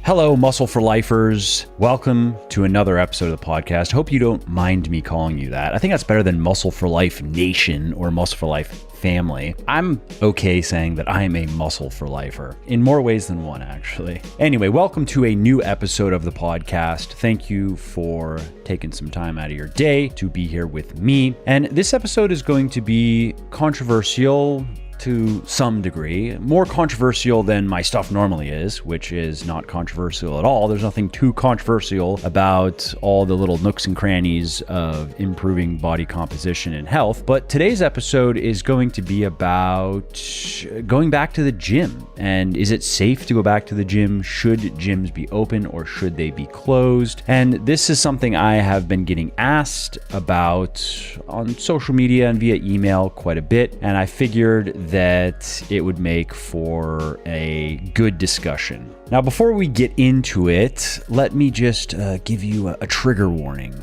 Hello, Muscle for Lifers. Welcome to another episode of the podcast. Hope you don't mind me calling you that. I think that's better than Muscle for Life Nation or Muscle for Life Family. I'm okay saying that I am a muscle for lifer in more ways than one, actually. Anyway, welcome to a new episode of the podcast. Thank you for taking some time out of your day to be here with me. And this episode is going to be controversial to some degree, more controversial than my stuff normally is, which is not controversial at all. There's nothing too controversial about all the little nooks and crannies of improving body composition and health. But today's episode is going to be about going back to the gym. And is it safe to go back to the gym? Should gyms be open or should they be closed? And this is something I have been getting asked about on social media and via email quite a bit. And I figured that it would make for a good discussion. Now, before we get into it, let me just give you a trigger warning.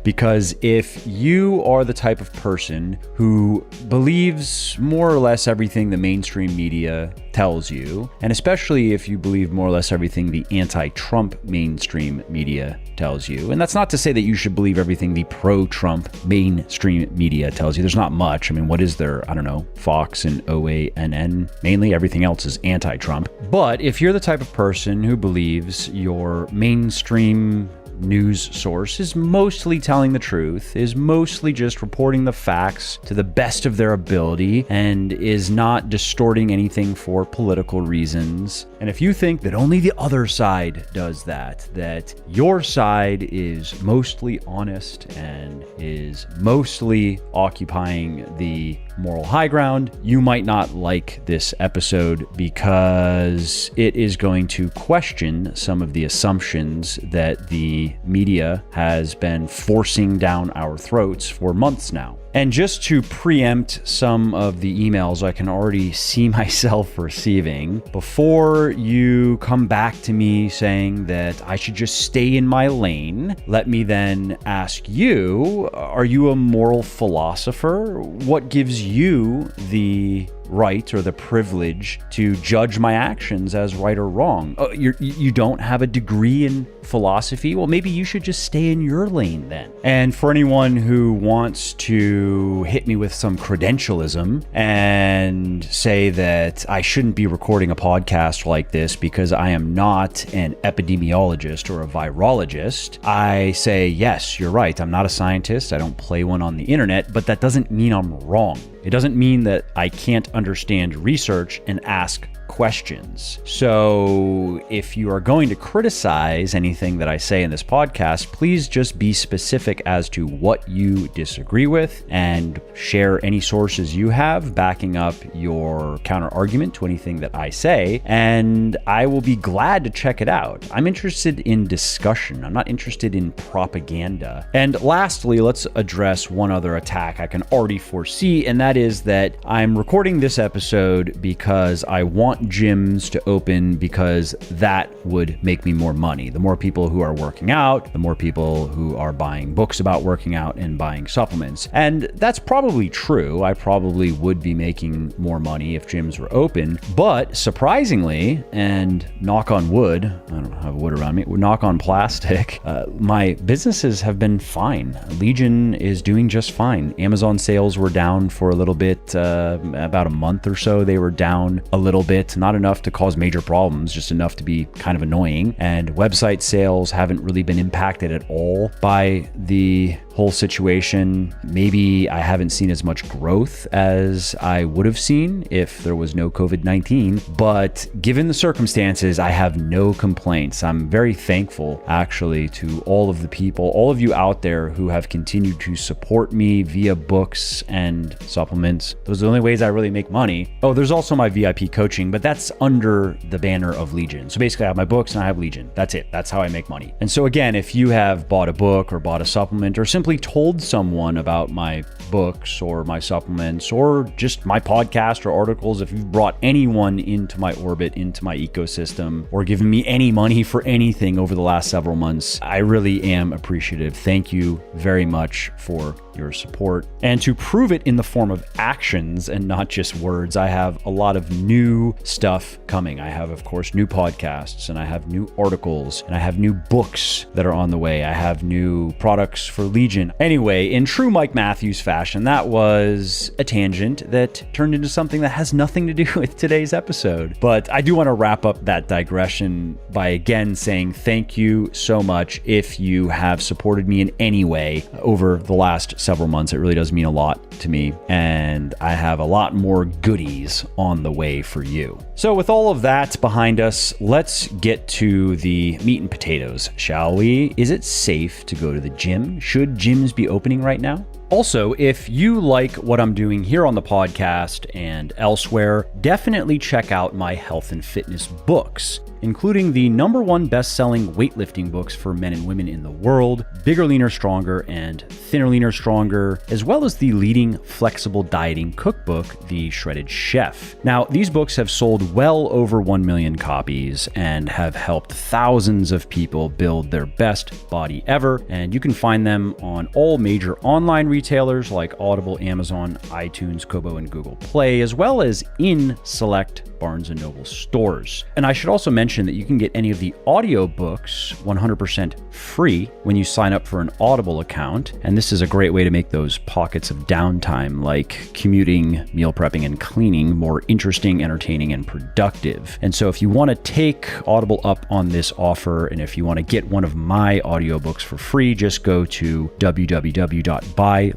Because if you are the type of person who believes more or less everything the mainstream media tells you, and especially if you believe more or less everything the anti-Trump mainstream media tells you, and that's not to say that you should believe everything the pro-Trump mainstream media tells you. There's not much. I mean, what is there? I don't know, Fox and OANN. Mainly everything else is anti-Trump. But if you're the type of person who believes your mainstream news source is mostly telling the truth, is mostly just reporting the facts to the best of their ability, and is not distorting anything for political reasons. And if you think that only the other side does that your side is mostly honest and is mostly occupying the moral high ground, you might not like this episode because it is going to question some of the assumptions that the media has been forcing down our throats for months now. And just to preempt some of the emails I can already see myself receiving, before you come back to me saying that I should just stay in my lane, let me then ask you, are you a moral philosopher? What gives you the right or the privilege to judge my actions as right or wrong? You don't have a degree in philosophy? Well, maybe you should just stay in your lane then. And for anyone who wants to hit me with some credentialism and say that I shouldn't be recording a podcast like this because I am not an epidemiologist or a virologist, I say, yes, you're right. I'm not a scientist. I don't play one on the internet, but that doesn't mean I'm wrong. It doesn't mean that I can't understand research and ask questions. So if you are going to criticize anything that I say in this podcast, please just be specific as to what you disagree with and share any sources you have backing up your counter argument to anything that I say, and I will be glad to check it out. I'm interested in discussion. I'm not interested in propaganda. And lastly, let's address one other attack I can already foresee, and that is that I'm recording this episode because I want gyms to open because that would make me more money. The more people who are working out, the more people who are buying books about working out and buying supplements. And that's probably true. I probably would be making more money if gyms were open. But surprisingly, and knock on wood, I don't have wood around me, knock on plastic, my businesses have been fine. Legion is doing just fine. Amazon sales were down for a little bit, about a month or so. They were down a little bit. Not enough to cause major problems, just enough to be kind of annoying. And website sales haven't really been impacted at all by the whole situation. Maybe I haven't seen as much growth as I would have seen if there was no COVID-19, but given the circumstances, I have no complaints. I'm very thankful actually to all of the people, all of you out there who have continued to support me via books and supplements. Those are the only ways I really make money. Oh, there's also my VIP coaching, but that's under the banner of Legion. So basically I have my books and I have Legion. That's it. That's how I make money. And so again, if you have bought a book or bought a supplement or simply simply told someone about my books or my supplements or just my podcast or articles, if you've brought anyone into my orbit, into my ecosystem, or given me any money for anything over the last several months, I really am appreciative. Thank you very much for your support. And to prove it in the form of actions and not just words, I have a lot of new stuff coming. I have, of course, new podcasts, and I have new articles, and I have new books that are on the way. I have new products for Legion. Anyway, in true Mike Matthews fashion, that was a tangent that turned into something that has nothing to do with today's episode. But I do want to wrap up that digression by again saying thank you so much if you have supported me in any way over the last several months. It really does mean a lot to me, and I have a lot more goodies on the way for you. So with all of that behind us, let's get to the meat and potatoes, shall we? Is it safe to go to the gym? Should gyms be opening right now? Also, if you like what I'm doing here on the podcast and elsewhere, definitely check out my health and fitness books, including the #1 best-selling weightlifting books for men and women in the world, Bigger, Leaner, Stronger, and Thinner, Leaner, Stronger, as well as the leading flexible dieting cookbook, The Shredded Chef. Now, these books have sold well over 1 million copies and have helped thousands of people build their best body ever, and you can find them on all major online retailers like Audible, Amazon, iTunes, Kobo, and Google Play, as well as in select Barnes & Noble stores. And I should also mention that you can get any of the audiobooks 100% free when you sign up for an Audible account. And this is a great way to make those pockets of downtime like commuting, meal prepping, and cleaning more interesting, entertaining, and productive. And so if you want to take Audible up on this offer, and if you want to get one of my audiobooks for free, just go to www.buylegion,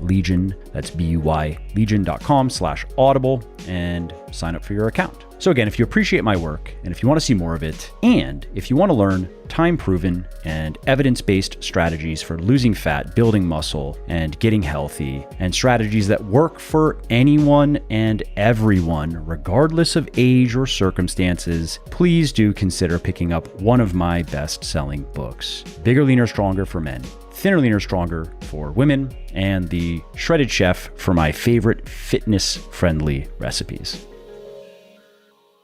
that's B-U-Y, legion.com/audible, and sign up for your account. So again, if you appreciate my work, and if you want to see more of it, and if you want to learn time-proven and evidence-based strategies for losing fat, building muscle, and getting healthy, and strategies that work for anyone and everyone, regardless of age or circumstances, please do consider picking up one of my best-selling books, Bigger, Leaner, Stronger for men, Thinner, Leaner, Stronger for women, and The Shredded Chef for my favorite fitness-friendly recipes.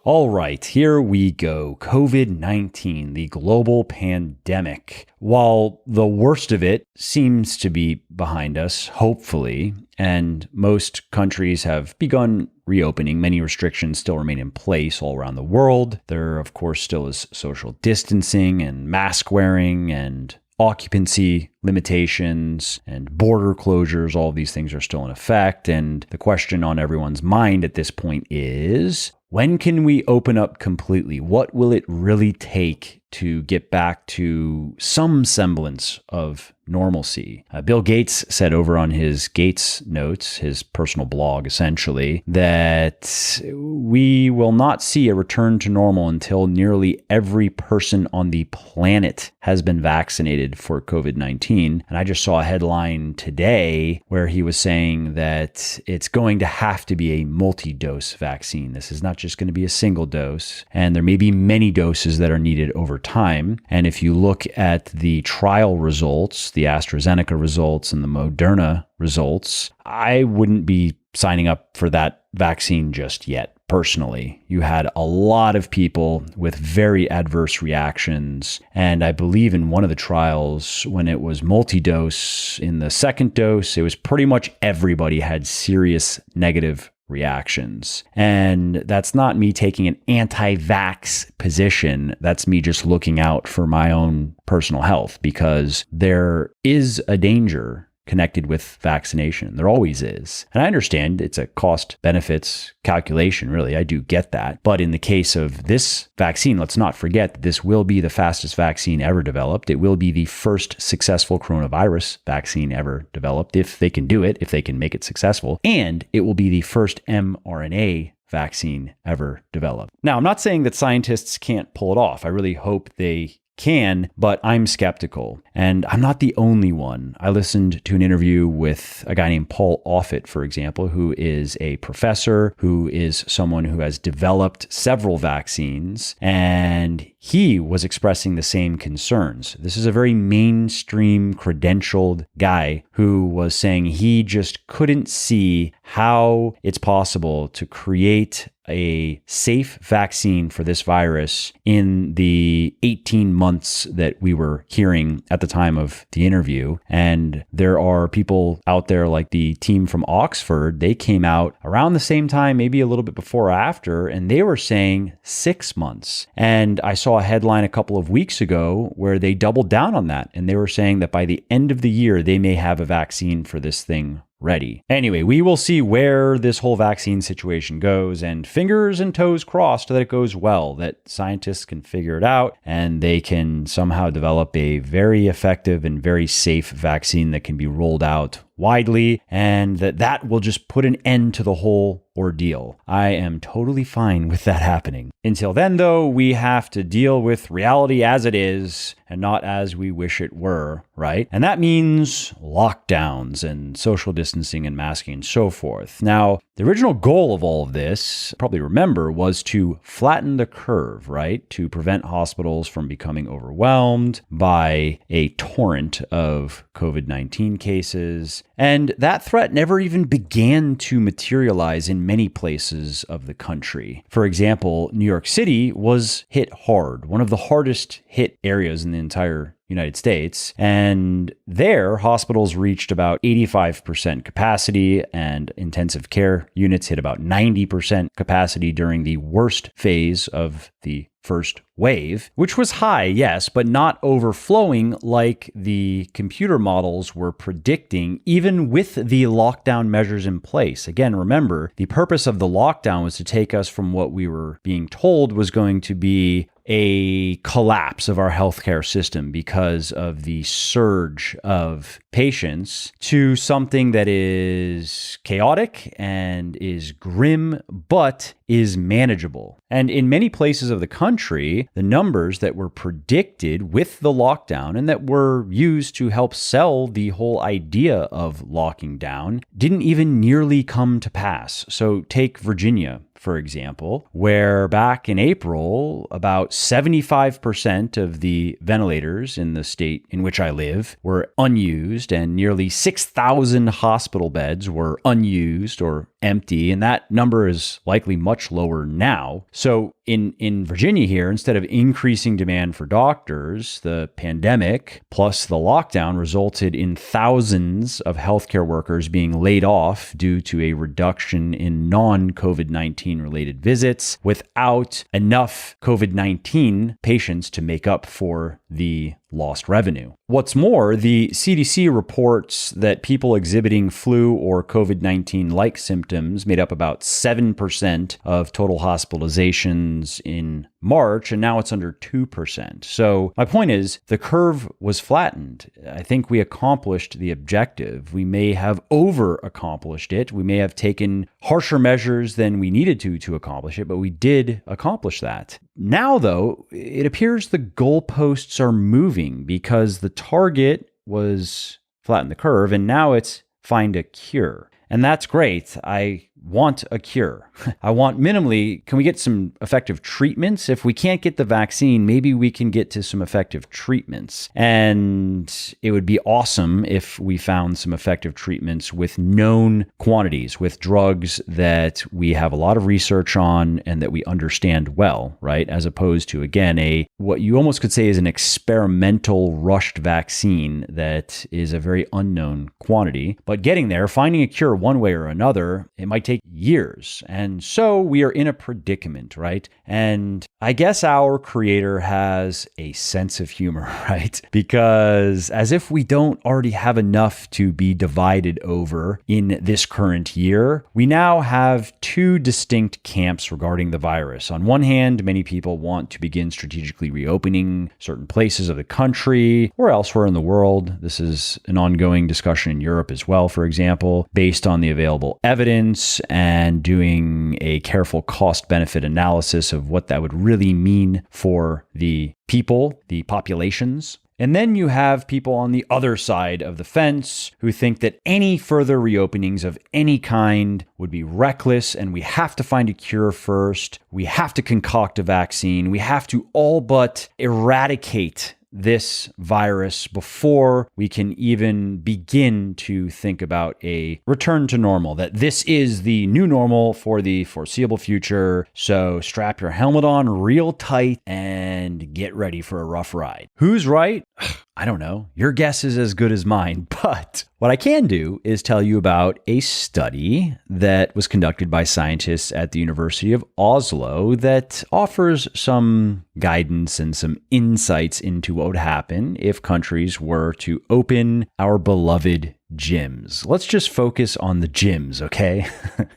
All right, here we go. COVID-19, the global pandemic. While the worst of it seems to be behind us, hopefully, and most countries have begun reopening, many restrictions still remain in place all around the world. There, of course, still is social distancing and mask wearing and occupancy limitations and border closures. All of these things are still in effect. And the question on everyone's mind at this point is, when can we open up completely? What will it really take to get back to some semblance of normalcy? Bill Gates said over on his Gates Notes, his personal blog essentially, that we will not see a return to normal until nearly every person on the planet has been vaccinated for COVID-19. And I just saw a headline today where he was saying that it's going to have to be a multi-dose vaccine. This is not just going to be a single dose, and there may be many doses that are needed over time. And if you look at the trial results, the AstraZeneca results and the Moderna results, I wouldn't be signing up for that vaccine just yet. Personally, you had a lot of people with very adverse reactions. And I believe in one of the trials, when it was multi-dose, in the second dose, it was pretty much everybody had serious negative reactions. And that's not me taking an anti-vax position. That's me just looking out for my own personal health, because there is a danger connected with vaccination. There always is. And I understand it's a cost benefits calculation, really. I do get that. But in the case of this vaccine, let's not forget that this will be the fastest vaccine ever developed. It will be the first successful coronavirus vaccine ever developed, if they can do it, if they can make it successful. And it will be the first mRNA vaccine ever developed. Now, I'm not saying that scientists can't pull it off. I really hope they can, but I'm skeptical. And I'm not the only one. I listened to an interview with a guy named Paul Offit, for example, who is a professor, who is someone who has developed several vaccines, and he was expressing the same concerns. This is a very mainstream credentialed guy who was saying he just couldn't see how it's possible to create a safe vaccine for this virus in the 18 months that we were hearing at the time of the interview. And there are people out there like the team from Oxford. They came out around the same time, maybe a little bit before or after, and they were saying 6 months. And I saw a headline a couple of weeks ago where they doubled down on that. And they were saying that by the end of the year, they may have a vaccine for this thing ready. Anyway, we will see where this whole vaccine situation goes, and fingers and toes crossed that it goes well, that scientists can figure it out and they can somehow develop a very effective and very safe vaccine that can be rolled out widely, and that will just put an end to the whole ordeal. I am totally fine with that happening. Until then, though, we have to deal with reality as it is and not as we wish it were, right? And that means lockdowns and social distancing and masking and so forth. Now, the original goal of all of this, probably remember, was to flatten the curve, right? To prevent hospitals from becoming overwhelmed by a torrent of COVID-19 cases. And that threat never even began to materialize in many places of the country. For example, New York City was hit hard, one of the hardest hit areas in the entire United States. And there, hospitals reached about 85% capacity, and intensive care units hit about 90% capacity during the worst phase of the first wave, which was high, yes, but not overflowing like the computer models were predicting, even with the lockdown measures in place. Again, remember, the purpose of the lockdown was to take us from what we were being told was going to be a collapse of our healthcare system because of the surge of patients to something that is chaotic and is grim, but is manageable. And in many places of the country, the numbers that were predicted with the lockdown and that were used to help sell the whole idea of locking down didn't even nearly come to pass. So take Virginia, for example, where back in April, about 75% of the ventilators in the state in which I live were unused, and nearly 6,000 hospital beds were unused or empty, and that number is likely much lower now. So in Virginia here, instead of increasing demand for doctors, the pandemic plus the lockdown resulted in thousands of healthcare workers being laid off due to a reduction in non-COVID-19 related visits without enough COVID-19 patients to make up for the lost revenue. What's more, the CDC reports that people exhibiting flu or COVID-19-like symptoms made up about 7% of total hospitalizations in March, and now it's under 2%. So my point is, the curve was flattened. I think we accomplished the objective. We may have over-accomplished it. We may have taken harsher measures than we needed to accomplish it, but we did accomplish that. Now, though, it appears the goalposts are moving because the target was flatten the curve, and now it's find a cure. And that's great. I want a cure. I want minimally, can we get some effective treatments? If we can't get the vaccine, maybe we can get to some effective treatments. And it would be awesome if we found some effective treatments with known quantities, with drugs that we have a lot of research on and that we understand well, right? As opposed to, again, what you almost could say is an experimental rushed vaccine that is a very unknown quantity. But getting there, finding a cure one way or another, it might take years. And so we are in a predicament, right? And I guess our creator has a sense of humor, right? Because as if we don't already have enough to be divided over in this current year, we now have two distinct camps regarding the virus. On one hand, many people want to begin strategically reopening certain places of the country or elsewhere in the world. This is an ongoing discussion in Europe as well, for example, based on the available evidence and doing a careful cost-benefit analysis of what that would really mean for the people, the populations. And then you have people on the other side of the fence who think that any further reopenings of any kind would be reckless, and we have to find a cure first. We have to concoct a vaccine. We have to all but eradicate this virus before we can even begin to think about a return to normal, that this is the new normal for the foreseeable future. So strap your helmet on real tight and get ready for a rough ride. Who's right? I don't know. Your guess is as good as mine, but what I can do is tell you about a study that was conducted by scientists at the University of Oslo that offers some guidance and some insights into what would happen if countries were to open our beloved gyms. Let's just focus on the gyms, okay?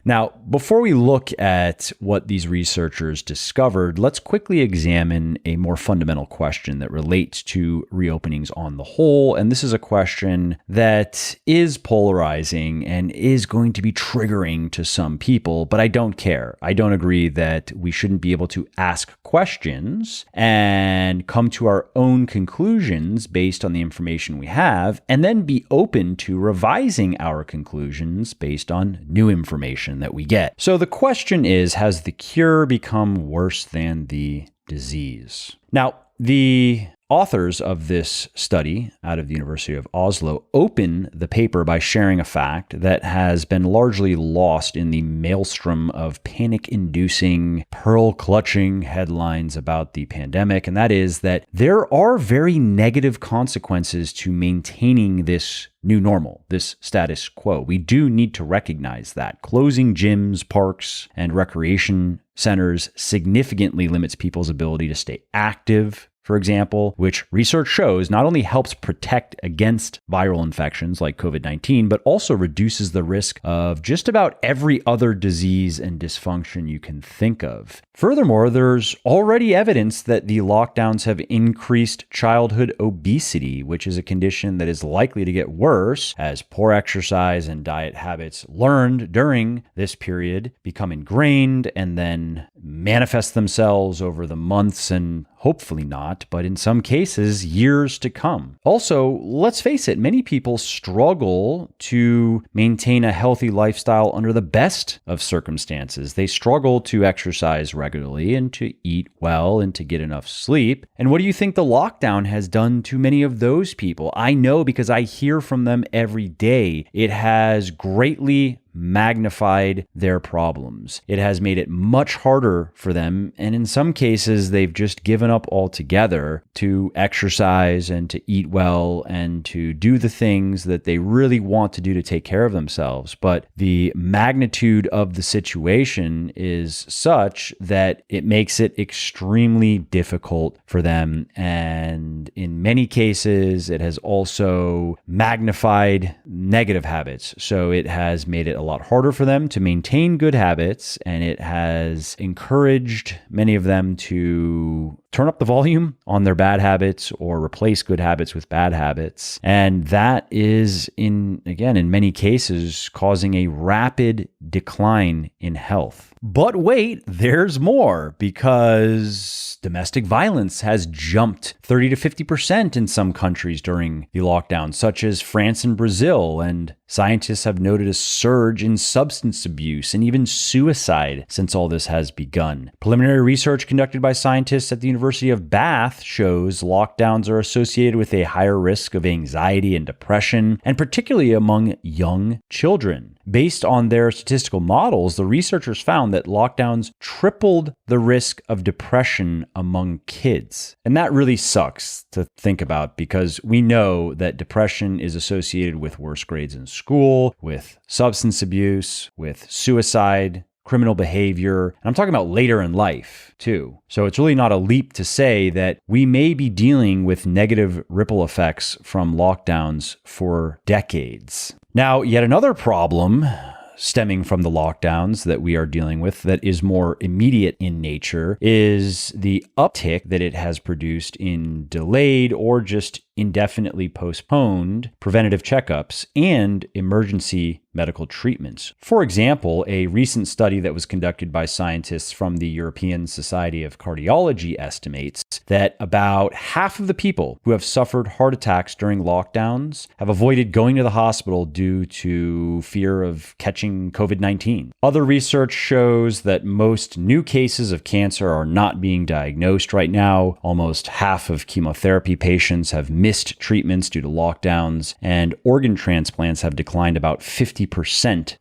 Now, before we look at what these researchers discovered, let's quickly examine a more fundamental question that relates to reopenings on the whole. And this is a question that is polarizing and is going to be triggering to some people, but I don't care. I don't agree that we shouldn't be able to ask questions and come to our own conclusions based on the information we have, and then be open to revising our conclusions based on new information that we get. So the question is, has the cure become worse than the disease? Now, the authors of this study out of the University of Oslo open the paper by sharing a fact that has been largely lost in the maelstrom of panic-inducing, pearl-clutching headlines about the pandemic, and that is that there are very negative consequences to maintaining this new normal, this status quo. We do need to recognize that. Closing gyms, parks, and recreation centers significantly limits people's ability to stay active, for example, which research shows not only helps protect against viral infections like COVID-19, but also reduces the risk of just about every other disease and dysfunction you can think of. Furthermore, there's already evidence that the lockdowns have increased childhood obesity, which is a condition that is likely to get worse as poor exercise and diet habits learned during this period become ingrained and then manifest themselves over the months and hopefully not, but in some cases, years to come. Also, let's face it, many people struggle to maintain a healthy lifestyle under the best of circumstances. They struggle to exercise regularly and to eat well and to get enough sleep. And what do you think the lockdown has done to many of those people? I know because I hear from them every day. It has greatly magnified their problems. It has made it much harder for them, and in some cases, they've just given up altogether to exercise and to eat well and to do the things that they really want to do to take care of themselves. But the magnitude of the situation is such that it makes it extremely difficult for them, and in many cases, it has also magnified negative habits. So it has made it a lot harder for them to maintain good habits, and it has encouraged many of them to turn up the volume on their bad habits or replace good habits with bad habits. And that is, in many cases, causing a rapid decline in health. But wait, there's more, because domestic violence has jumped 30 to 50% in some countries during the lockdown, such as France and Brazil. And scientists have noted a surge in substance abuse and even suicide since all this has begun. Preliminary research conducted by scientists at the University of Bath shows lockdowns are associated with a higher risk of anxiety and depression, and particularly among young children. Based on their statistical models, the researchers found that lockdowns tripled the risk of depression among kids. And that really sucks to think about, because we know that depression is associated with worse grades in school, with substance abuse, with suicide, criminal behavior, and I'm talking about later in life too. So it's really not a leap to say that we may be dealing with negative ripple effects from lockdowns for decades. Now, yet another problem stemming from the lockdowns that we are dealing with that is more immediate in nature is the uptick that it has produced in delayed or just indefinitely postponed preventative checkups and emergency medical treatments. For example, a recent study that was conducted by scientists from the European Society of Cardiology estimates that about half of the people who have suffered heart attacks during lockdowns have avoided going to the hospital due to fear of catching COVID-19. Other research shows that most new cases of cancer are not being diagnosed right now. Almost half of chemotherapy patients have missed treatments due to lockdowns, and organ transplants have declined about 50%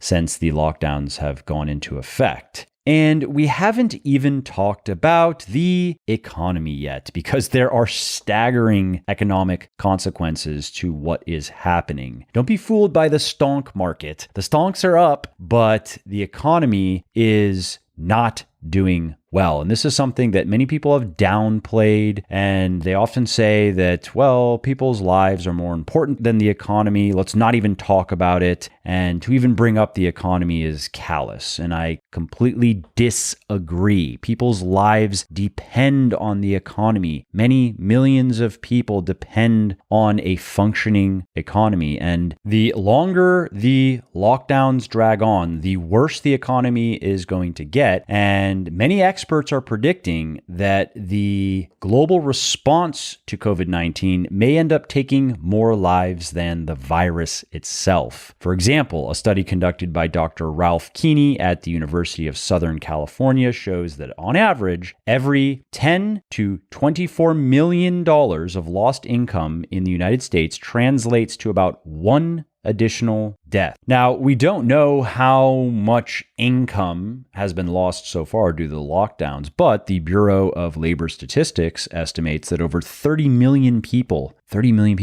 since the lockdowns have gone into effect. And we haven't even talked about the economy yet, because there are staggering economic consequences to what is happening. Don't be fooled by the stonk market. The stonks are up, but the economy is not doing well. And this is something that many people have downplayed, and they often say that, well, people's lives are more important than the economy. Let's not even talk about it. And to even bring up the economy is callous. And I completely disagree. People's lives depend on the economy. Many millions of people depend on a functioning economy. And the longer the lockdowns drag on, the worse the economy is going to get. And many experts are predicting that the global response to COVID-19 may end up taking more lives than the virus itself. For example, a study conducted by Dr. Ralph Keeney at the University of Southern California shows that on average, every $10 to $24 million of lost income in the United States translates to about one additional death. Now, we don't know how much income has been lost so far due to the lockdowns, but the Bureau of Labor Statistics estimates that over 30 million people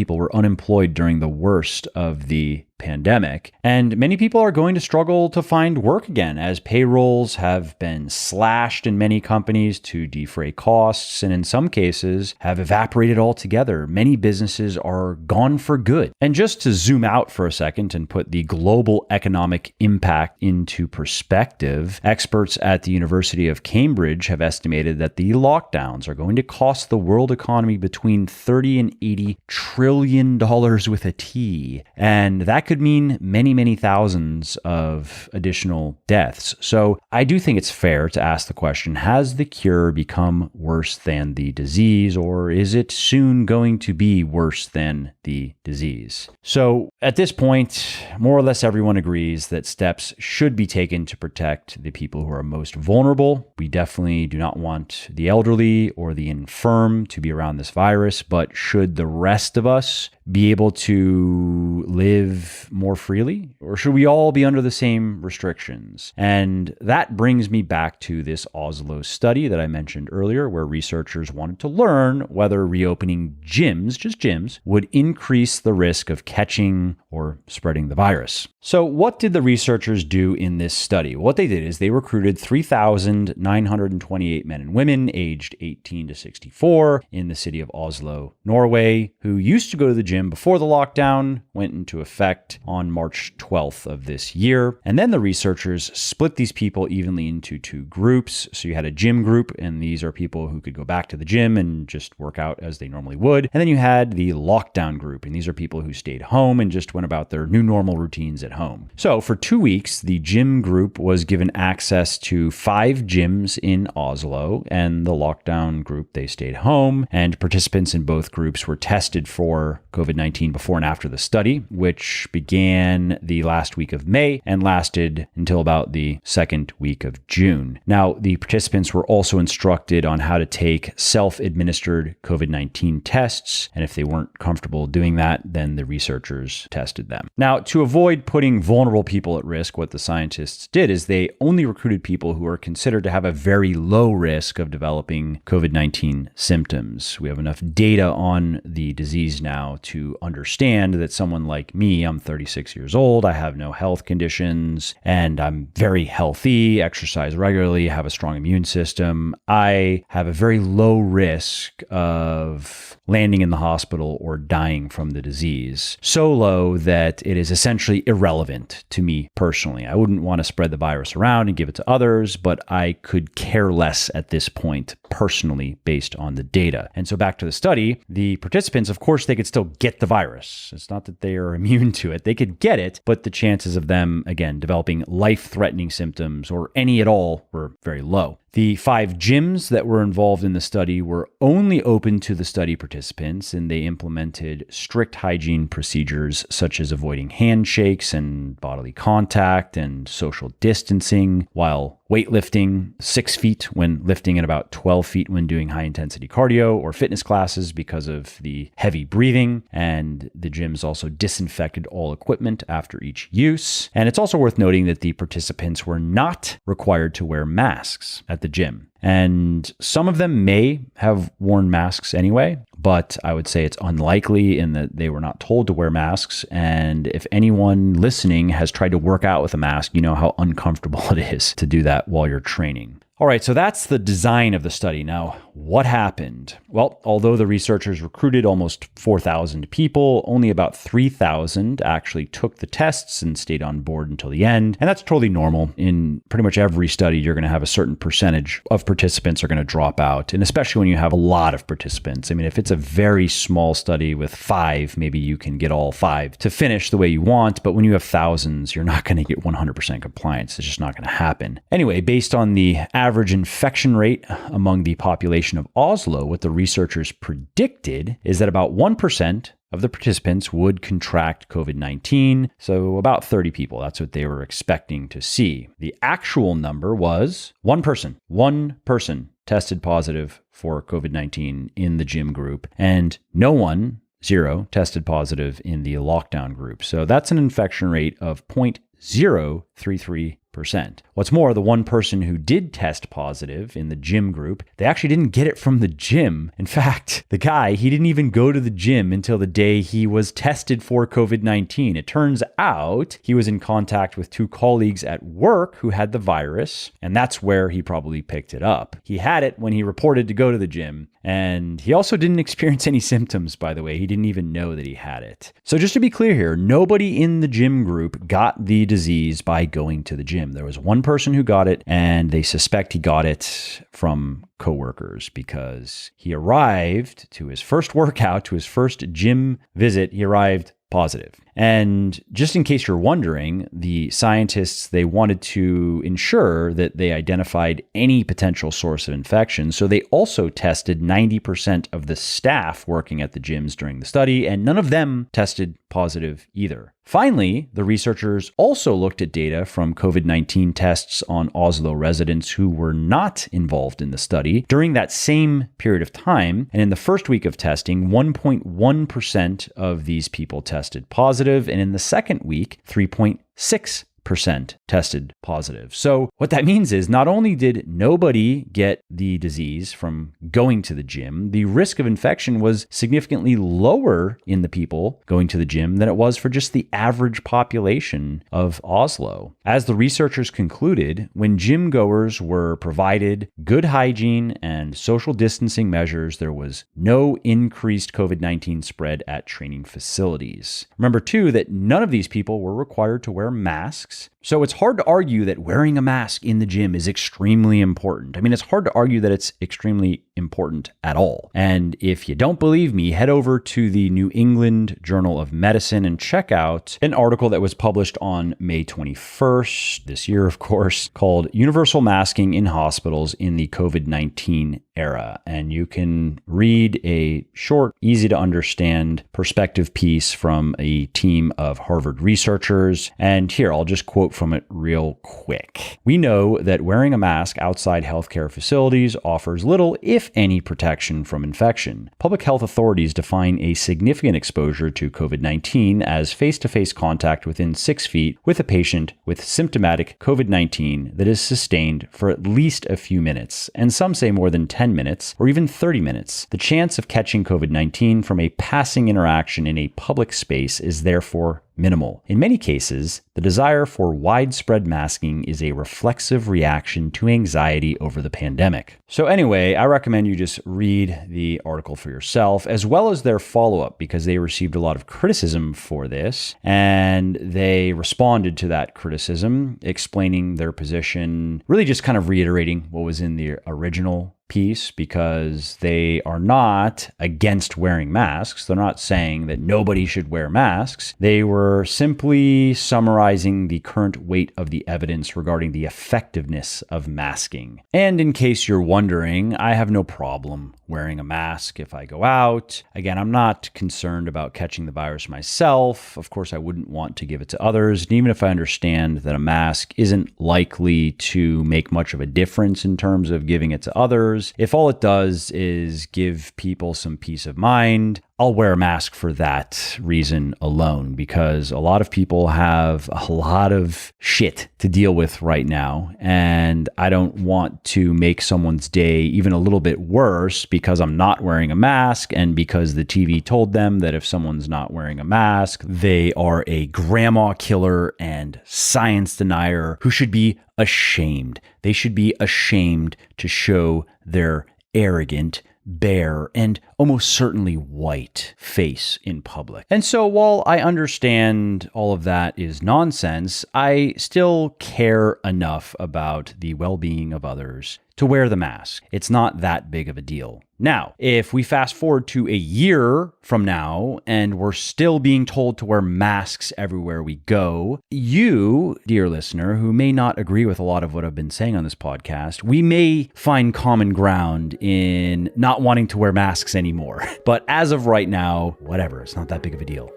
were unemployed during the worst of the pandemic. And many people are going to struggle to find work again, as payrolls have been slashed in many companies to defray costs, and in some cases have evaporated altogether. Many businesses are gone for good. And just to zoom out for a second and put the global economic impact into perspective, experts at the University of Cambridge have estimated that the lockdowns are going to cost the world economy between $30 and $80 trillion with a T. And that could mean many, many thousands of additional deaths. So I do think it's fair to ask the question, has the cure become worse than the disease, or is it soon going to be worse than the disease? So at this point, more or less everyone agrees that steps should be taken to protect the people who are most vulnerable. We definitely do not want the elderly or the infirm to be around this virus, but should the rest of us be able to live more freely? Or should we all be under the same restrictions? And that brings me back to this Oslo study that I mentioned earlier, where researchers wanted to learn whether reopening gyms, just gyms, would increase the risk of catching or spreading the virus. So what did the researchers do in this study? What they did is they recruited 3,928 men and women aged 18 to 64 in the city of Oslo, Norway, who used to go to the gym before the lockdown went into effect on March 12th of this year. And then the researchers split these people evenly into two groups. So you had a gym group, and these are people who could go back to the gym and just work out as they normally would. And then you had the lockdown group, and these are people who stayed home and just went about their new normal routines at home. So for 2 weeks, the gym group was given access to 5 gyms in Oslo, and the lockdown group, they stayed home, and participants in both groups were tested for COVID-19 before and after the study, which began the last week of May and lasted until about the second week of June. Now, the participants were also instructed on how to take self-administered COVID-19 tests, and if they weren't comfortable doing that, then the researchers tested them. Now, to avoid putting vulnerable people at risk, what the scientists did is they only recruited people who are considered to have a very low risk of developing COVID-19 symptoms. We have enough data on the disease now to understand that someone like me, I'm 36 years old, I have no health conditions, and I'm very healthy, exercise regularly, have a strong immune system. I have a very low risk of landing in the hospital or dying from the disease. So low that it is essentially irrelevant to me personally. I wouldn't want to spread the virus around and give it to others, but I could care less at this point personally based on the data. And so back to the study, the participants, of course, they could still get the virus. It's not that they are immune to it. They could get it, but the chances of them, again, developing life-threatening symptoms or any at all were very low. The 5 gyms that were involved in the study were only open to the study participants, and they implemented strict hygiene procedures such as avoiding handshakes and bodily contact and social distancing while weightlifting, 6 feet when lifting and about 12 feet when doing high-intensity cardio or fitness classes because of the heavy breathing. And the gyms also disinfected all equipment after each use. And it's also worth noting that the participants were not required to wear masks at the gym. And some of them may have worn masks anyway, but I would say it's unlikely in that they were not told to wear masks. And if anyone listening has tried to work out with a mask, you know how uncomfortable it is to do that while you're training. All right, so that's the design of the study. Now, what happened? Well, although the researchers recruited almost 4,000 people, only about 3,000 actually took the tests and stayed on board until the end. And that's totally normal. In pretty much every study, you're going to have a certain percentage of participants are going to drop out. And especially when you have a lot of participants. I mean, if it's a very small study with 5, maybe you can get all 5 to finish the way you want. But when you have thousands, you're not going to get 100% compliance. It's just not going to happen. Anyway, based on the average infection rate among the population of Oslo, what the researchers predicted is that about 1% of the participants would contract COVID-19, so about 30 people. That's what they were expecting to see. The actual number was 1 person. 1 person tested positive for COVID-19 in the gym group, and no one, 0, tested positive in the lockdown group. So that's an infection rate of 0.033%. What's more, the 1 person who did test positive in the gym group, they actually didn't get it from the gym. In fact, the guy, he didn't even go to the gym until the day he was tested for COVID-19. It turns out he was in contact with 2 colleagues at work who had the virus, and that's where he probably picked it up. He had it when he reported to go to the gym, and he also didn't experience any symptoms, by the way. He didn't even know that he had it. So just to be clear here, nobody in the gym group got the disease by going to the gym. There was 1 person who got it, and they suspect he got it from coworkers because he arrived to his first workout, to his first gym visit, he arrived positive. And just in case you're wondering, the scientists, they wanted to ensure that they identified any potential source of infection. So they also tested 90% of the staff working at the gyms during the study, and none of them tested positive either. Finally, the researchers also looked at data from COVID-19 tests on Oslo residents who were not involved in the study during that same period of time. And in the first week of testing, 1.1% of these people tested positive, and in the second week, 3.6% tested positive. So what that means is not only did nobody get the disease from going to the gym, the risk of infection was significantly lower in the people going to the gym than it was for just the average population of Oslo. As the researchers concluded, when gym goers were provided good hygiene and social distancing measures, there was no increased COVID-19 spread at training facilities. Remember too that none of these people were required to wear masks. So it's hard to argue that wearing a mask in the gym is extremely important. I mean, it's hard to argue that it's extremely important at all. And if you don't believe me, head over to the New England Journal of Medicine and check out an article that was published on May 21st this year, of course, called Universal Masking in Hospitals in the COVID-19 Era. And you can read a short, easy to understand perspective piece from a team of Harvard researchers. And here, I'll just quote from it real quick. We know that wearing a mask outside healthcare facilities offers little, if any protection from infection. Public health authorities define a significant exposure to COVID-19 as face-to-face contact within 6 feet with a patient with symptomatic COVID-19 that is sustained for at least a few minutes, and some say more than 10 minutes or even 30 minutes. The chance of catching COVID-19 from a passing interaction in a public space is therefore minimal. In many cases, the desire for widespread masking is a reflexive reaction to anxiety over the pandemic. So anyway, I recommend you just read the article for yourself, as well as their follow-up, because they received a lot of criticism for this, and they responded to that criticism, explaining their position, really just kind of reiterating what was in the original piece, because they are not against wearing masks. They're not saying that nobody should wear masks. They were simply summarizing the current weight of the evidence regarding the effectiveness of masking. And in case you're wondering, I have no problem wearing a mask if I go out. Again, I'm not concerned about catching the virus myself. Of course, I wouldn't want to give it to others. And even if I understand that a mask isn't likely to make much of a difference in terms of giving it to others, if all it does is give people some peace of mind, I'll wear a mask for that reason alone, because a lot of people have a lot of shit to deal with right now, and I don't want to make someone's day even a little bit worse because I'm not wearing a mask and because the TV told them that if someone's not wearing a mask, they are a grandma killer and science denier who should be ashamed. They should be ashamed to show their arrogant, bare, and almost certainly white face in public. And so while I understand all of that is nonsense, I still care enough about the well-being of others to wear the mask. It's not that big of a deal. Now, if we fast forward to a year from now and we're still being told to wear masks everywhere we go, you, dear listener, who may not agree with a lot of what I've been saying on this podcast, we may find common ground in not wanting to wear masks anymore. But as of right now, whatever, it's not that big of a deal.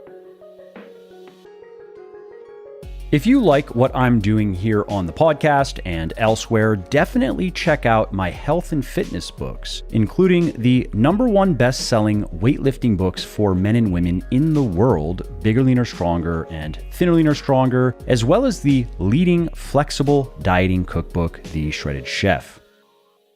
If you like what I'm doing here on the podcast and elsewhere, definitely check out my health and fitness books, including the #1 best-selling weightlifting books for men and women in the world, Bigger, Leaner, Stronger, and Thinner, Leaner, Stronger, as well as the leading flexible dieting cookbook, The Shredded Chef.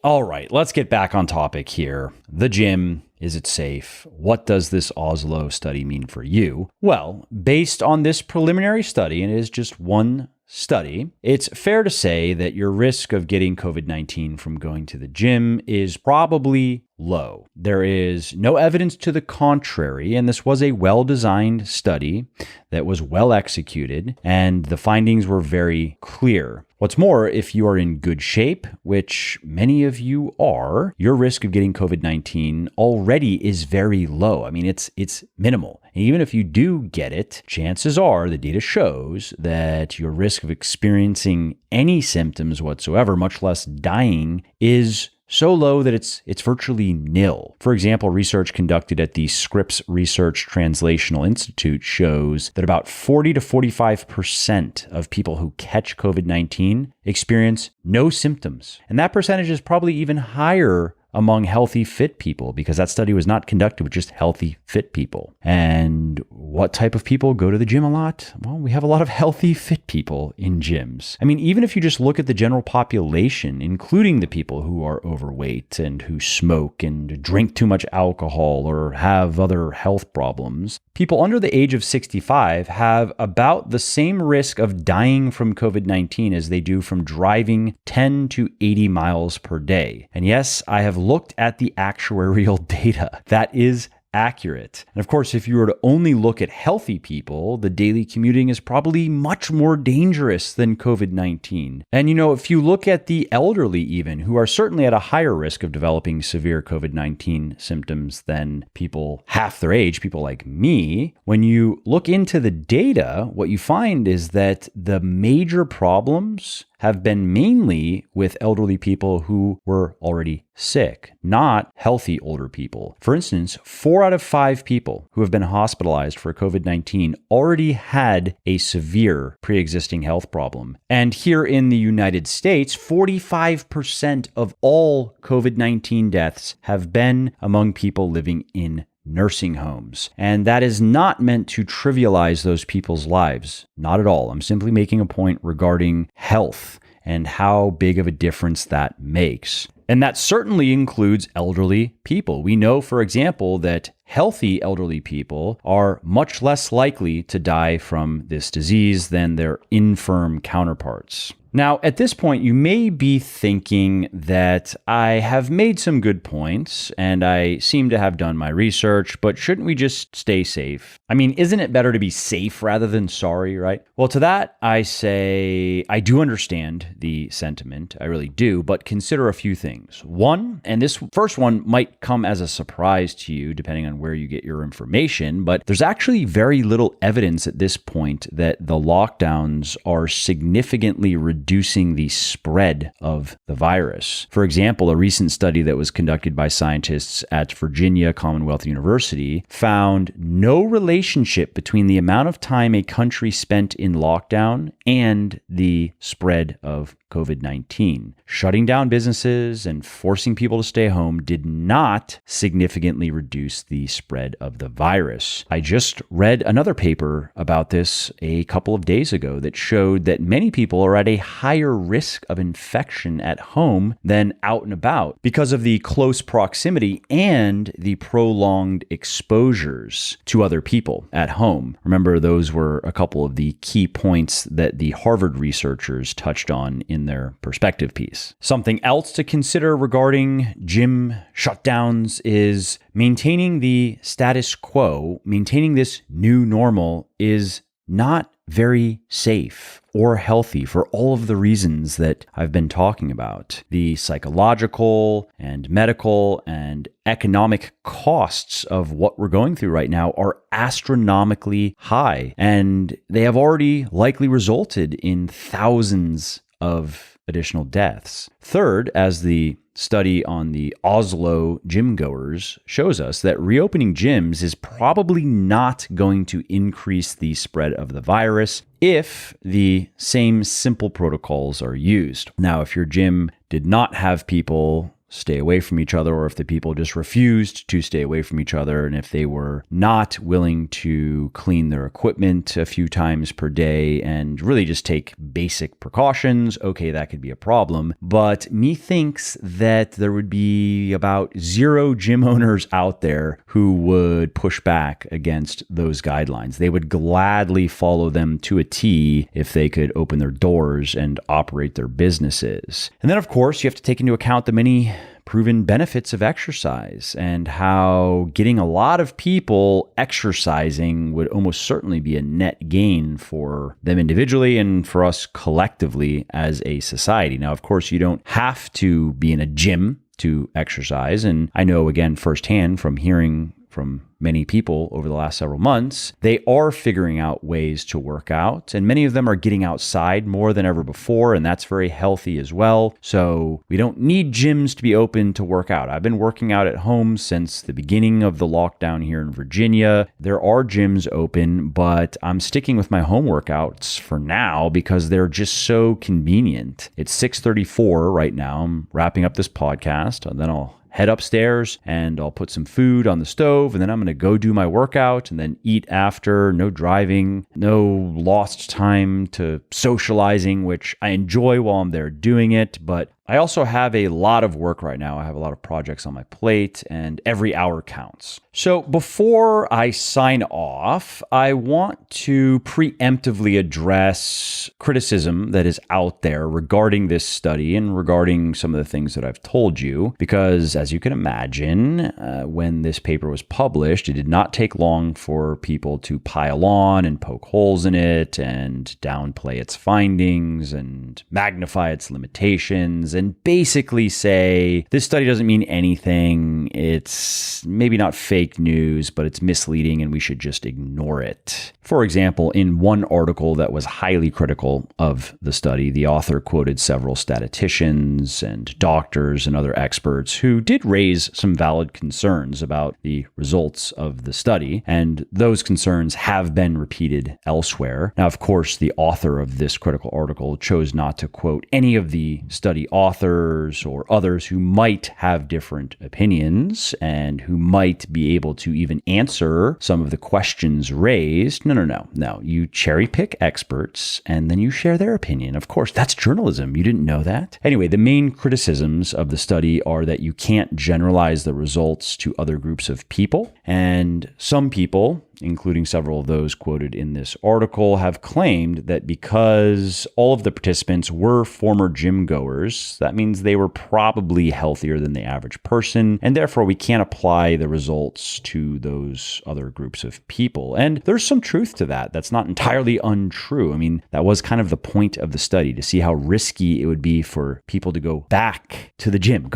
All right, let's get back on topic here. The gym. Is it safe? What does this Oslo study mean for you? Well, based on this preliminary study, and it is just one study, it's fair to say that your risk of getting COVID-19 from going to the gym is probably low. There is no evidence to the contrary, and this was a well-designed study that was well executed, and the findings were very clear. What's more, if you are in good shape, which many of you are, your risk of getting COVID-19 already is very low. I mean, it's minimal. And even if you do get it, chances are, the data shows that your risk of experiencing any symptoms whatsoever, much less dying, is so low that it's virtually nil. For example, research conducted at the Scripps Research Translational Institute shows that about 40 to 45% of people who catch COVID-19 experience no symptoms. And that percentage is probably even higher among healthy, fit people, because that study was not conducted with just healthy, fit people. And what type of people go to the gym a lot? Well, we have a lot of healthy, fit people in gyms. I mean, even if you just look at the general population, including the people who are overweight and who smoke and drink too much alcohol or have other health problems, people under the age of 65 have about the same risk of dying from COVID-19 as they do from driving 10 to 80 miles per day. And yes, I have looked at the actuarial data. That is accurate. And of course, if you were to only look at healthy people, the daily commuting is probably much more dangerous than COVID-19. And if you look at the elderly even, who are certainly at a higher risk of developing severe COVID-19 symptoms than people half their age, people like me, when you look into the data, what you find is that the major problems have been mainly with elderly people who were already sick, not healthy older people. For instance, 4 out of 5 people who have been hospitalized for COVID-19 already had a severe pre-existing health problem. And here in the United States, 45% of all COVID-19 deaths have been among people living in nursing homes. And that is not meant to trivialize those people's lives. Not at all. I'm simply making a point regarding health and how big of a difference that makes. And that certainly includes elderly people. We know, for example, that healthy elderly people are much less likely to die from this disease than their infirm counterparts. Now, at this point, you may be thinking that I have made some good points and I seem to have done my research, but shouldn't we just stay safe? I mean, isn't it better to be safe rather than sorry, right? Well, to that, I say I do understand the sentiment. I really do, but consider a few things. One, and this first one might come as a surprise to you, depending on where you get your information, but there's actually very little evidence at this point that the lockdowns are significantly reducing the spread of the virus. For example, a recent study that was conducted by scientists at Virginia Commonwealth University found no relationship between the amount of time a country spent in lockdown and the spread of COVID-19. Shutting down businesses and forcing people to stay home did not significantly reduce the spread of the virus. I just read another paper about this a couple of days ago that showed that many people are at a higher risk of infection at home than out and about because of the close proximity and the prolonged exposures to other people at home. Remember, those were a couple of the key points that the Harvard researchers touched on in their perspective piece. Something else to consider regarding gym shutdowns is maintaining the status quo, maintaining this new normal is not very safe or healthy for all of the reasons that I've been talking about. The psychological and medical and economic costs of what we're going through right now are astronomically high, and they have already likely resulted in thousands of additional deaths. Third, as the study on the Oslo gym goers shows us, that reopening gyms is probably not going to increase the spread of the virus if the same simple protocols are used. Now, if your gym did not have people stay away from each other, or if the people just refused to stay away from each other, and if they were not willing to clean their equipment a few times per day and really just take basic precautions, okay, that could be a problem. But methinks that there would be about 0 gym owners out there who would push back against those guidelines. They would gladly follow them to a T if they could open their doors and operate their businesses. And then, of course, you have to take into account the many proven benefits of exercise and how getting a lot of people exercising would almost certainly be a net gain for them individually and for us collectively as a society. Now, of course, you don't have to be in a gym to exercise. And I know, again, firsthand from hearing from many people over the last several months, they are figuring out ways to work out, and many of them are getting outside more than ever before, and that's very healthy as well. So we don't need gyms to be open to work out. I've been working out at home since the beginning of the lockdown here in Virginia. There are gyms open, but I'm sticking with my home workouts for now because they're just so convenient. It's 6:34 right now. I'm wrapping up this podcast, and then I'll head upstairs and I'll put some food on the stove, and then I'm going to go do my workout and then eat after. No driving, no lost time to socializing, which I enjoy while I'm there doing it. But I also have a lot of work right now. I have a lot of projects on my plate, and every hour counts. So before I sign off, I want to preemptively address criticism that is out there regarding this study and regarding some of the things that I've told you, because as you can imagine, when this paper was published, it did not take long for people to pile on and poke holes in it and downplay its findings and magnify its limitations. and basically say, this study doesn't mean anything. It's maybe not fake news, but it's misleading and we should just ignore it. For example, in one article that was highly critical of the study, the author quoted several statisticians and doctors and other experts who did raise some valid concerns about the results of the study, and those concerns have been repeated elsewhere. Now, of course, the author of this critical article chose not to quote any of the study authors or others who might have different opinions and who might be able to even answer some of the questions raised. No. You cherry pick experts and then you share their opinion. Of course, that's journalism. You didn't know that. Anyway, the main criticisms of the study are that you can't generalize the results to other groups of people. And some people, including several of those quoted in this article, have claimed that because all of the participants were former gym goers, that means they were probably healthier than the average person, and therefore we can't apply the results to those other groups of people. And there's some truth to that. That's not entirely untrue. I mean, that was kind of the point of the study, to see how risky it would be for people to go back to the gym.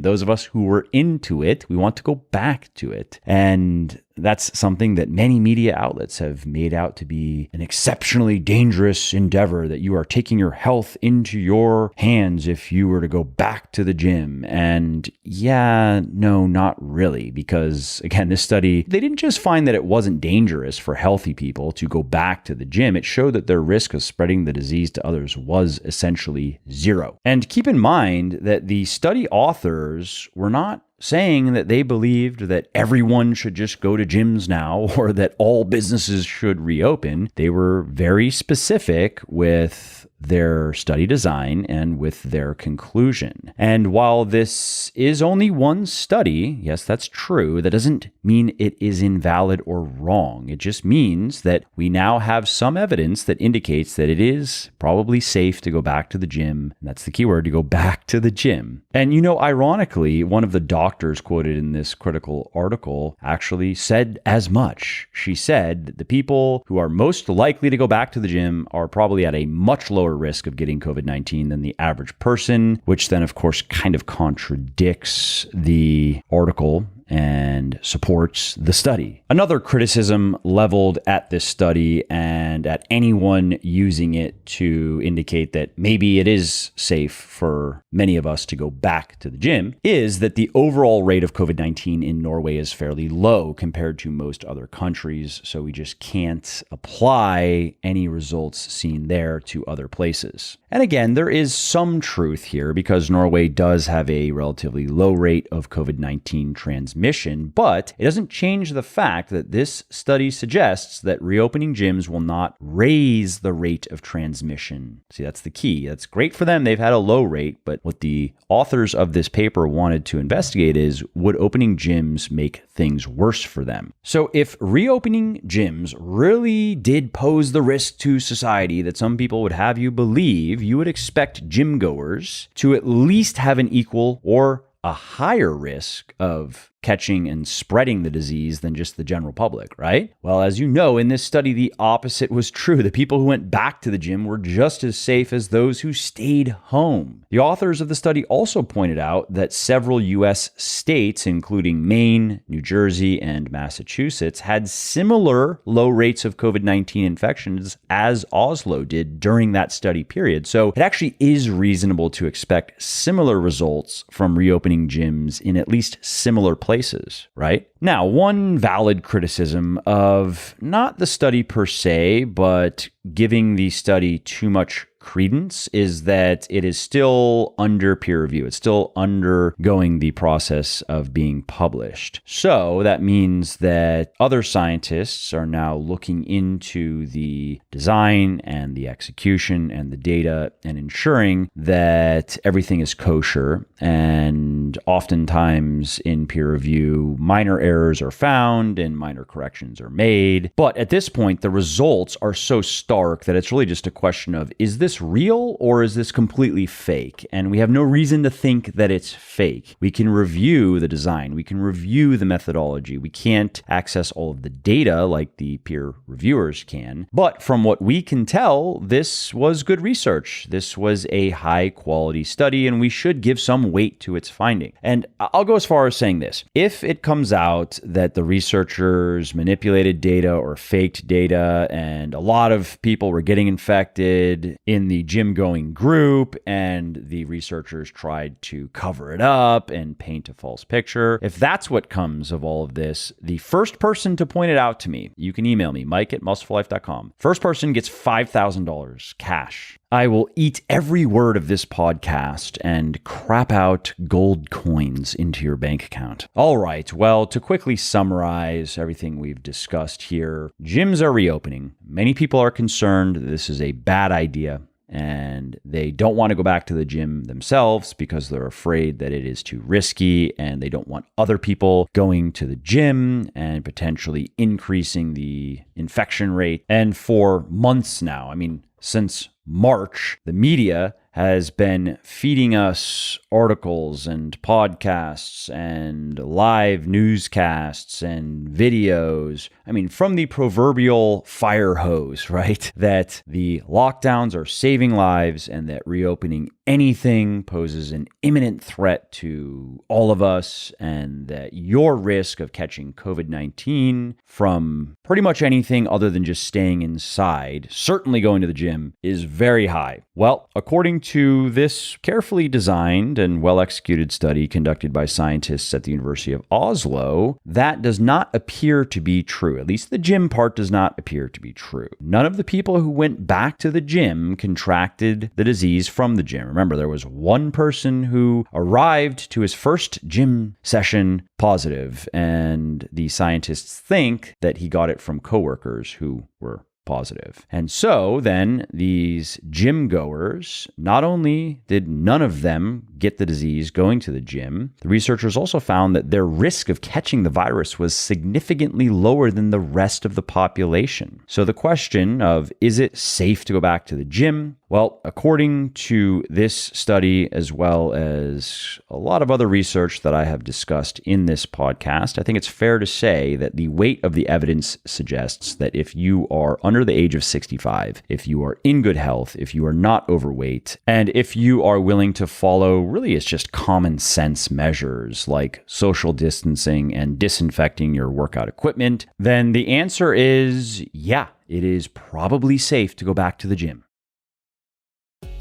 Those of us who were into it, we want to go back to it. And that's something that many media outlets have made out to be an exceptionally dangerous endeavor, that you are taking your health into your hands if you were to go back to the gym. And yeah, no, not really. Because again, this study, they didn't just find that it wasn't dangerous for healthy people to go back to the gym. It showed that their risk of spreading the disease to others was essentially zero. And keep in mind that the study authors were not saying that they believed that everyone should just go to gyms now or that all businesses should reopen. They were very specific with their study design and with their conclusion. And while this is only one study, yes, that's true, that doesn't mean it is invalid or wrong. It just means that we now have some evidence that indicates that it is probably safe to go back to the gym. And that's the key word, to go back to the gym. And ironically, one of the doctors quoted in this critical article actually said as much. She said that the people who are most likely to go back to the gym are probably at a much lower risk of getting COVID-19 than the average person, which then, of course, kind of contradicts the article and supports the study. Another criticism leveled at this study and at anyone using it to indicate that maybe it is safe for many of us to go back to the gym is that the overall rate of COVID-19 in Norway is fairly low compared to most other countries, so we just can't apply any results seen there to other places. And again, there is some truth here because Norway does have a relatively low rate of COVID-19 transmission, but it doesn't change the fact that this study suggests that reopening gyms will not raise the rate of transmission. See, that's the key. That's great for them. They've had a low rate, but what the authors of this paper wanted to investigate is, would opening gyms make things worse for them? So if reopening gyms really did pose the risk to society that some people would have you believe, you would expect gym goers to at least have an equal or a higher risk of catching and spreading the disease than just the general public, right? Well, as you know, in this study, the opposite was true. The people who went back to the gym were just as safe as those who stayed home. The authors of the study also pointed out that several U.S. states, including Maine, New Jersey, and Massachusetts, had similar low rates of COVID-19 infections as Oslo did during that study period. So it actually is reasonable to expect similar results from reopening gyms in at least similar places, right? Now, one valid criticism of not the study per se, but giving the study too much credence is that it is still under peer review. It's still undergoing the process of being published. So that means that other scientists are now looking into the design and the execution and the data and ensuring that everything is kosher. And oftentimes in peer review, minor errors are found and minor corrections are made. But at this point, the results are so stark that it's really just a question of, is this this real or is this completely fake? And we have no reason to think that it's fake. We can review the design. We can review the methodology. We can't access all of the data like the peer reviewers can. But from what we can tell, this was good research. This was a high quality study, and we should give some weight to its finding. And I'll go as far as saying this. If it comes out that the researchers manipulated data or faked data and a lot of people were getting infected in the gym going group and the researchers tried to cover it up and paint a false picture, if that's what comes of all of this, the first person to point it out to me, you can email me, mike@muscleforlife.com. First person gets $5,000 cash. I will eat every word of this podcast and crap out gold coins into your bank account. All right, well, to quickly summarize everything we've discussed here, gyms are reopening. Many people are concerned that this is a bad idea, and they don't want to go back to the gym themselves because they're afraid that it is too risky, and they don't want other people going to the gym and potentially increasing the infection rate. And for months now, since March, the media has been feeding us articles and podcasts and live newscasts and videos. From the proverbial fire hose, right? That the lockdowns are saving lives and that reopening anything poses an imminent threat to all of us, and that your risk of catching COVID-19 from pretty much anything other than just staying inside, certainly going to the gym, is very high. Well, according to this carefully designed and well-executed study conducted by scientists at the University of Oslo, that does not appear to be true. At least the gym part does not appear to be true. None of the people who went back to the gym contracted the disease from the gym. Remember, there was one person who arrived to his first gym session positive, and the scientists think that he got it from coworkers who were positive. And so then these gym goers, not only did none of them get the disease going to the gym, the researchers also found that their risk of catching the virus was significantly lower than the rest of the population. So the question of, is it safe to go back to the gym? Well, according to this study, as well as a lot of other research that I have discussed in this podcast, I think it's fair to say that the weight of the evidence suggests that if you are under the age of 65, if you are in good health, if you are not overweight, and if you are willing to follow, really it's just common sense measures like social distancing and disinfecting your workout equipment, then the answer is, yeah, it is probably safe to go back to the gym.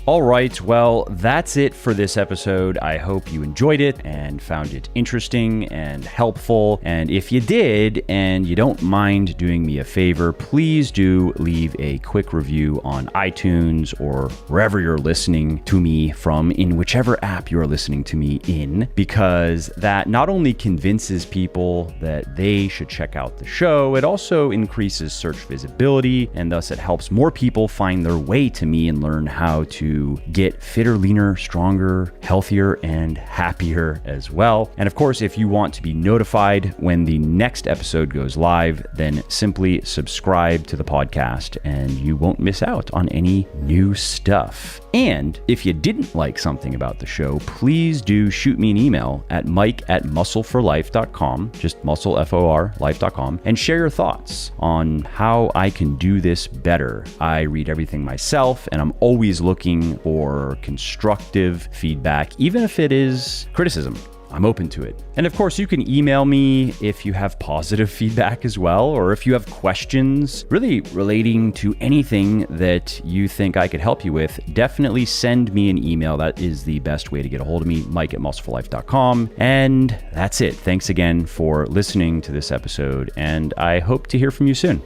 All right, well, that's it for this episode. I hope you enjoyed it and found it interesting and helpful. And if you did, and you don't mind doing me a favor, please do leave a quick review on iTunes or wherever you're listening to me from, in whichever app you're listening to me in, because that not only convinces people that they should check out the show, it also increases search visibility, and thus it helps more people find their way to me and learn how to get fitter, leaner, stronger, healthier, and happier as well. And of course, if you want to be notified when the next episode goes live, then simply subscribe to the podcast and you won't miss out on any new stuff. And if you didn't like something about the show, please do shoot me an email at mike@muscleforlife.com, just muscle, F-O-R, life.com, and share your thoughts on how I can do this better. I read everything myself, and I'm always looking for constructive feedback, even if it is criticism. I'm open to it. And of course, you can email me if you have positive feedback as well, or if you have questions really relating to anything that you think I could help you with, definitely send me an email. That is the best way to get a hold of me, mike@muscleforlife.com. And that's it. Thanks again for listening to this episode, and I hope to hear from you soon.